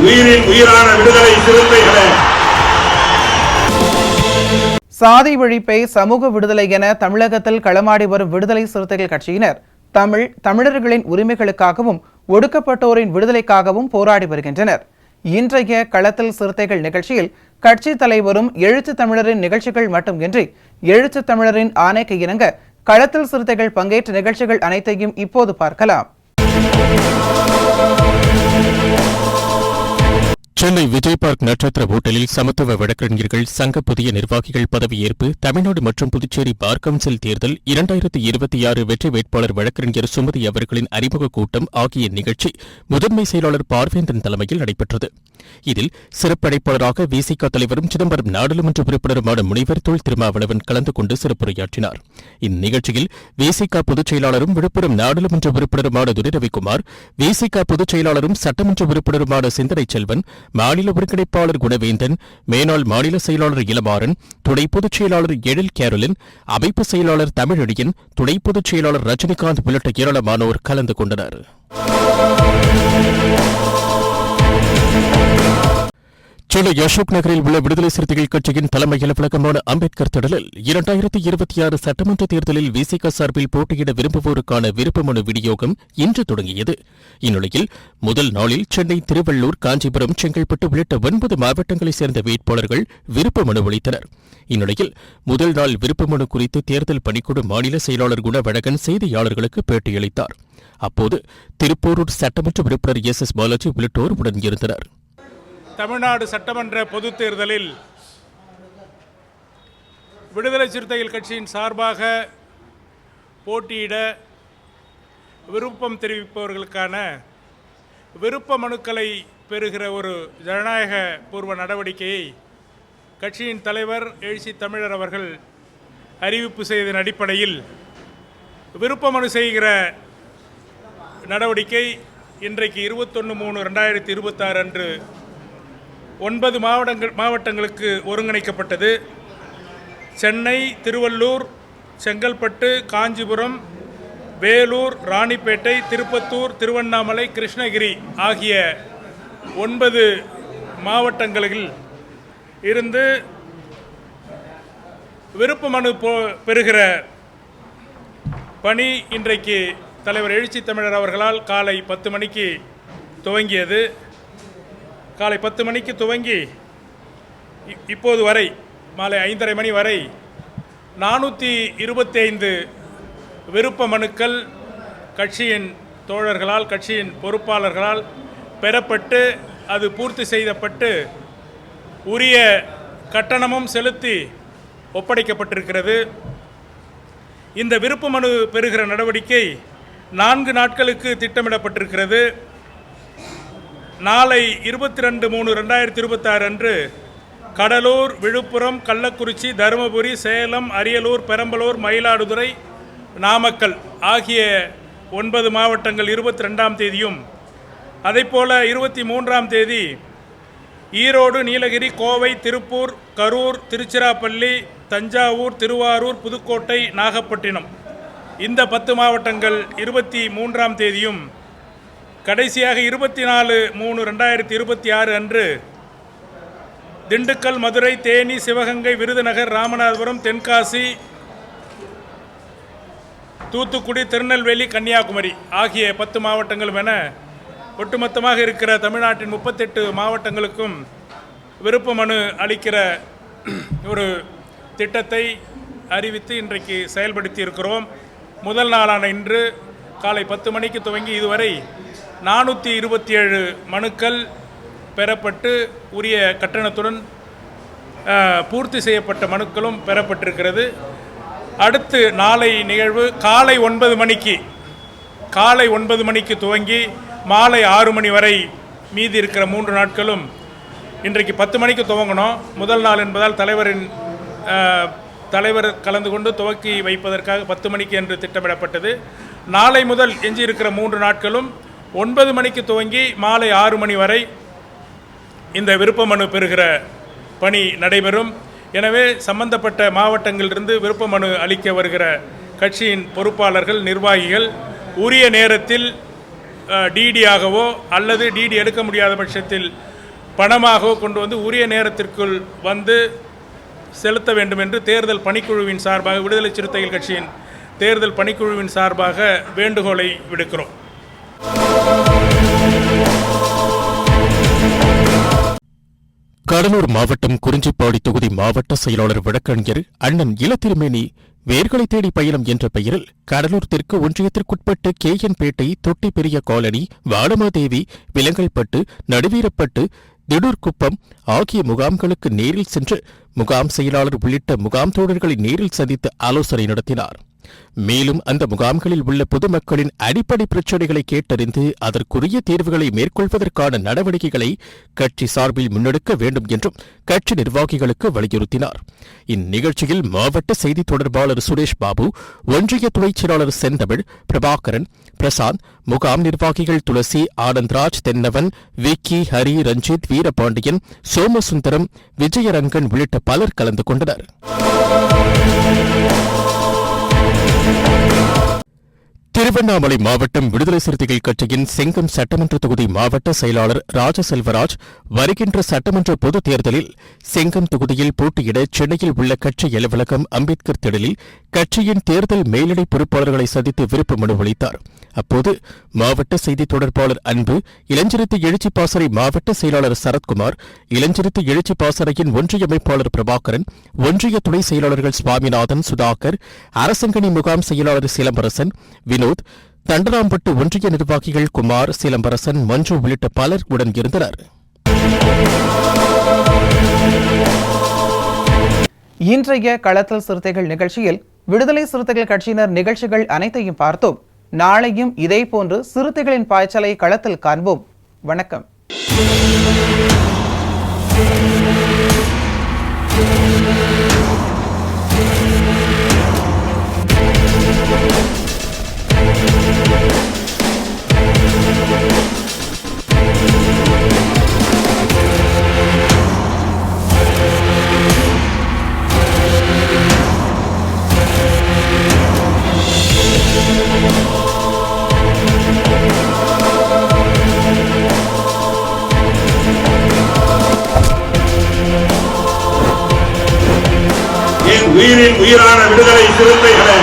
உயிரின் உயிரான விடுதலை சிறுத்தைகளே, சாதி ஒழிப்பை சமூக விடுதலை என தமிழகத்தில் களமாடி வரும் விடுதலை சிறுத்தைகள் கட்சியினர் தமிழர்களின் உரிமைகளுக்காகவும் ஒடுக்கப்பட்டோரின் விடுதலைக்காகவும் போராடி வருகின்றனர். இன்றைய களத்தில் சிறுத்தைகள் நிகழ்ச்சியில் கட்சி தலைவரும் எழுத்து தமிழரின் நிகழ்ச்சிகள் மட்டுமின்றி எழுத்து தமிழரின் ஆணைக்கு இணங்க களத்தில் சிறுத்தைகள் பங்கேற்ற நிகழ்ச்சிகள் அனைத்தையும் இப்போது பார்க்கலாம். சென்னை விஜய் பார்க் நட்சத்திர ஓட்டலில் சமத்துவ வழக்கறிஞர்கள் சங்க புதிய நிர்வாகிகள் பதவியேற்பு, தமிழ்நாடு மற்றும் புதுச்சேரி பார் கவுன்சில் தேர்தல், 2026 வெற்றி வேட்பாளர் வழக்கறிஞர் சுமதி அவர்களின் அறிமுக கூட்டம் ஆகிய நிகழ்ச்சி முதன்மை செயலாளர் பார்வேந்தன் தலைமையில் நடைபெற்றது. இதில் சிறப்பழைப்பாளராக விசிக தலைவரும் சிதம்பரம் நாடாளுமன்ற உறுப்பினருமான முனைவர் தொல் திருமாவளவன் கலந்து கொண்டு சிறப்புரையாற்றினார். இந்நிகழ்ச்சியில் விசிக பொதுச் செயலாளரும் விழுப்புரம் நாடாளுமன்ற உறுப்பினருமான துரை ரவிக்குமார், விசிக பொதுச் செயலாளரும் சட்டமன்ற உறுப்பினருமான சிந்தனை செல்வன், மாநில ஒருங்கிணைப்பாளர் குணவேந்தன், மேனாள் மாநில செயலாளர் இளமாறன், துணை பொதுச் செயலாளர் எழில் கேரலின், அமைப்பு செயலாளர் தமிழடியன், துணை பொதுச் செயலாளர் ரஜினிகாந்த் உள்ளிட்ட ஏராளமானோர் கலந்து கொண்டனர். சென்னை அசோக் நகரில் உள்ள விடுதலை சிறுத்தைகள் கட்சியின் தலைமை அலுவலகமான அம்பேத்கர் திடலில் 2026 சட்டமன்ற தேர்தலில் விசிக சார்பில் போட்டியிட விரும்புவோருக்கான விருப்ப மனு விநியோகம் இன்று தொடங்கியது. இந்நிலையில் முதல் நாளில் சென்னை, திருவள்ளூர், காஞ்சிபுரம், செங்கல்பட்டு உள்ளிட்ட 9 மாவட்டங்களைச் சேர்ந்த வேட்பாளர்கள் விருப்ப மனு அளித்தனர். இந்நிலையில் முதல் நாள் விருப்ப மனு குறித்து தேர்தல் பணிக்குழு மாநில செயலாளர் குணவழகன் செய்தியாளர்களுக்கு பேட்டியளித்தார். அப்போது திருப்போரூர் சட்டமன்ற உறுப்பினர் எஸ் பாலாஜி உள்ளிட்டோர் உடன் இருந்தனர். தமிழ்நாடு சட்டமன்ற பொதுத் தேர்தலில் விடுதலை சிறுத்தைகள் கட்சியின் சார்பாக போட்டியிட விருப்பம் தெரிவிப்பவர்களுக்கான விருப்ப மனுக்களை பெறுகிற ஒரு ஜனநாயக பூர்வ நடவடிக்கையை கட்சியின் தலைவர் எழுச்சி தமிழர் அவர்கள் அறிவிப்பு செய்ததன் அடிப்படையில் விருப்ப மனு செய்கிற நடவடிக்கை இன்றைக்கு 21/3/2026 அன்று 9 மாவட்டங்களுக்கு ஒருங்கிணைக்கப்பட்டது. சென்னை, திருவள்ளூர், செங்கல்பட்டு, காஞ்சிபுரம், வேலூர், ராணிப்பேட்டை, திருப்பத்தூர், திருவண்ணாமலை, கிருஷ்ணகிரி ஆகிய 9 மாவட்டங்களில் இருந்து விருப்ப மனு பெறுகிற பணி இன்றைக்கு தலைவர் எழுச்சி தமிழர் அவர்களால் காலை 10 மணிக்கு துவங்கியது. காலை 10 மணிக்கு துவங்கி இப்போது வரை மாலை 5:30 மணி வரை 425 விருப்ப மனுக்கள் கட்சியின் தோழர்களால், கட்சியின் பொறுப்பாளர்களால் பெறப்பட்டு அது பூர்த்தி செய்யப்பட்டு உரிய கட்டணமும் செலுத்தி ஒப்படைக்கப்பட்டிருக்கிறது. இந்த விருப்ப மனு பெறுகிற நடவடிக்கை 4 நாட்களுக்கு திட்டமிடப்பட்டிருக்கிறது. நாளை 22/3/2026 அன்று கடலூர், விழுப்புரம், கள்ளக்குறிச்சி, தருமபுரி, சேலம், அரியலூர், பெரம்பலூர், மயிலாடுதுறை, நாமக்கல் ஆகிய 9 மாவட்டங்கள் 22ஆம் தேதியும், அதைப்போல 23ஆம் தேதி ஈரோடு, நீலகிரி, கோவை, திருப்பூர், கரூர், திருச்சிராப்பள்ளி, தஞ்சாவூர், திருவாரூர், புதுக்கோட்டை, நாகப்பட்டினம் இந்த 10 மாவட்டங்கள் 23ஆம் தேதியும், கடைசியாக 24/3/2026 அன்று திண்டுக்கல், மதுரை, தேனி, சிவகங்கை, விருதுநகர், ராமநாதபுரம், தென்காசி, தூத்துக்குடி, திருநெல்வேலி, கன்னியாகுமரி ஆகிய 10 மாவட்டங்களும் என ஒட்டுமொத்தமாக இருக்கிற தமிழ்நாட்டின் 38 மாவட்டங்களுக்கும் விருப்ப மனு அளிக்கிற ஒரு திட்டத்தை அறிவித்து இன்றைக்கு செயல்படுத்தி இருக்கிறோம். முதல் நாளான இன்று காலை 10 மணிக்கு துவங்கி இதுவரை 427 மனுக்கள் பெறப்பட்டு உரிய கட்டணத்துடன் பூர்த்தி செய்யப்பட்ட மனுக்களும் பெறப்பட்டிருக்கிறது. அடுத்து நாளை நிகழ்வு காலை 9 மணிக்கு துவங்கி மாலை 6 மணி வரை மீதி இருக்கிற 3 நாட்களும் இன்றைக்கு 10 மணிக்கு துவங்கணும். முதல் நாள் என்பதால் தலைவர் கலந்து கொண்டு துவக்கி வைப்பதற்காக 10 மணிக்கு என்று திட்டமிடப்பட்டது. நாளை முதல் எஞ்சி இருக்கிற 3 நாட்களும் 9 மணிக்கு துவங்கி மாலை 6 மணி வரை இந்த விருப்ப மனு பெறுகிற பணி நடைபெறும். எனவே சம்பந்தப்பட்ட மாவட்டங்களிலிருந்து விருப்ப மனு அளிக்க வருகிற கட்சியின் பொறுப்பாளர்கள், நிர்வாகிகள் உரிய நேரத்தில் டிடியாகவோ அல்லது டிடி எடுக்க முடியாத பட்சத்தில் பணமாகவோ கொண்டு வந்து உரிய நேரத்திற்குள் வந்து செலுத்த வேண்டும் என்று தேர்தல் பணிக்குழுவின் சார்பாக, விடுதலை சிறுத்தைகள் கட்சியின் தேர்தல் பணிக்குழுவின் சார்பாக வேண்டுகோளை விடுக்கிறோம். கடலூர் மாவட்டம் குறிஞ்சிப்பாடி தொகுதி மாவட்ட செயலாளர் வழக்கறிஞர் அண்ணன் இளத்திருமேனி வேர்களை தேடி பயணம் என்ற பெயரில் கடலூர் தெற்கு ஒன்றியத்திற்குட்பட்ட கேஎன்பேட்டை, தொட்டி பெரிய காலனி, வாடமாதேவி, விலங்கல்பட்டு, நடுவீரப்பட்டு, திடூர்குப்பம் ஆகிய முகாம்களுக்கு நேரில் சென்று முகாம் செயலாளர் உள்ளிட்ட முகாம் தோழர்களை நேரில் சந்தித்து ஆலோசனை நடத்தினார். மேலும் அந்த முகாம்களில் உள்ள பொதுமக்களின் அடிப்படை பிரச்சினைகளை கேட்டறிந்து அதற்குரிய தீர்வுகளை மேற்கொள்வதற்கான நடவடிக்கைகளை கட்சி சார்பில் முன்னெடுக்க வேண்டும் என்றும் கட்சி நிர்வாகிகளுக்கு வலியுறுத்தினார். இந்நிகழ்ச்சியில் மாவட்ட செய்தி தொடர்பாளர் சுரேஷ் பாபு, ஒன்றிய துணைச் செயலாளர் செந்தமிழ், பிரபாகரன், பிரசாந்த், முகாம் நிர்வாகிகள் துளசி, ஆனந்த்ராஜ், தென்னவன், விக்கி, ஹரி, ரஞ்சித், வீரபாண்டியன், சோமசுந்தரம், விஜயரங்கன் உள்ளிட்ட பலர் கலந்து கொண்டனர். திருவண்ணாமலை மாவட்டம் விடுதலை சிறுத்தைகள் கட்சியின் செங்கம் சட்டமன்ற தொகுதி மாவட்ட செயலாளர் ராஜசெல்வராஜ் வருகின்ற சட்டமன்ற பொதுத் தேர்தலில் செங்கம் தொகுதியில் போட்டியிட சென்னையில் உள்ள கட்சி அலுவலகம் அம்பேத்கர் திடலில் கட்சியின் தேர்தல் மேலிடை பொறுப்பாளர்களை சந்தித்து விருப்ப மனு அளித்தார். அப்போது மாவட்ட செய்தி தொடர்பாளர் அன்பு, இளஞ்சிறுத்தை எழுச்சி பாசறை மாவட்ட செயலாளர் சரத்குமார், இளஞ்சிறுத்தை எழுச்சி பாசறையின் ஒன்றிய அமைப்பாளர் பிரபாகரன், ஒன்றிய துணை செயலாளர்கள் சுவாமிநாதன், சுதாகர், அரசங்கனி முகாம் செயலாளர் சிலம்பரசன், வினோத், தண்டராம்பட்டு ஒன்றிய நிர்வாகிகள் குமார், சிலம்பரசன், மஞ்சு உள்ளிட்ட பலர் உடன் இருந்தனர். இன்றைய களத்தல் சிறுத்தைகள் நிகழ்ச்சியில் விடுதலை சிறுத்தைகள் கட்சியினர் நிகழ்ச்சிகள் அனைத்தையும் பார்த்தோம். நாளையும் இதேபோன்று சிறுத்தைகளின் பாய்ச்சலை களத்தில் காண்போம். வணக்கம். உயிரின் உயிரான விடுதலை சிறுத்தைகளே,